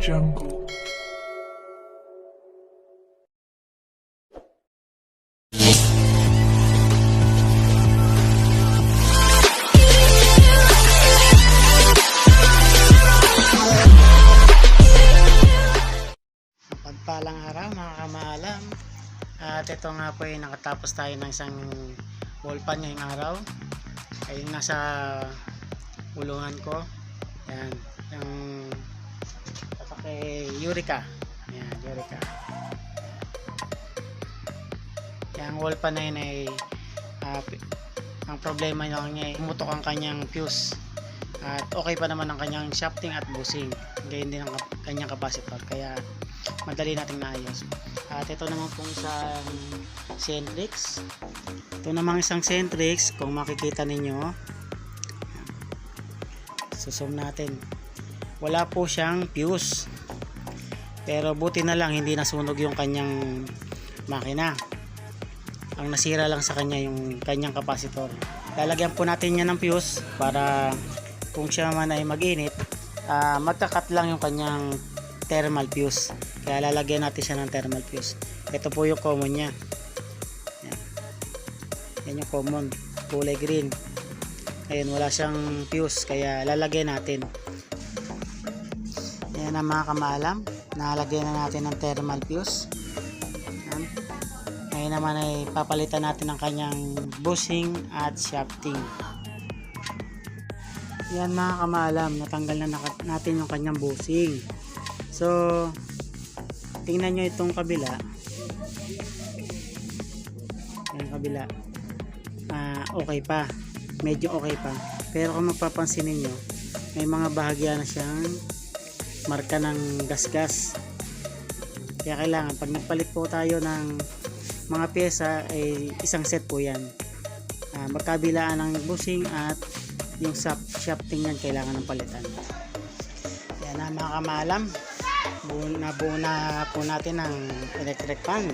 Jungle. Pagpalang araw mga kamaalam, at ito nga po ay nakatapos tayo ng isang wall pan ngayong araw. Ay nasa ulungan ko, yan, yung kay Eureka, yan, Eureka. Yung wall pan na yun ay ang problema lang niya ay pumutok ang kanyang fuse, at okay pa naman ang kanyang shafting at bushing, gayon din ang kanyang capacitor, kaya madali nating naayos. At ito naman pong isang Centrix, kung makikita ninyo, susum natin, wala po siyang fuse, pero buti na lang hindi nasunog yung kanyang makina. Ang nasira lang sa kanya yung kanyang capacitor. Lalagyan po natin yan ng fuse para kung siya man ay mag-init, magkakat lang yung kanyang thermal fuse, kaya lalagyan natin siya ng thermal fuse. Ito po yung common nya, yan yung common, kulay green. Ayun, wala siyang fuse, kaya lalagyan natin. Yan ang mga kamaalam, nalagyan na natin ng thermal fuse. Yan. Ngayon naman ay papalitan natin ang kanyang bushing at shafting. Yan mga kamaalam, natanggal na natin yung kanyang bushing. So tingnan nyo itong kabila, yung kabila, okay pa, medyo okay pa, pero kung mapapansin niyo may mga bahagya na siyang marka ng gasgas, kaya kailangan pag nagpalit po tayo ng mga pyesa ay isang set po yan, magkabilaan ng bushing at yung shafting yan kailangan ng palitan. Yan na mga kamaalam, nabuo na po natin ang electric fan.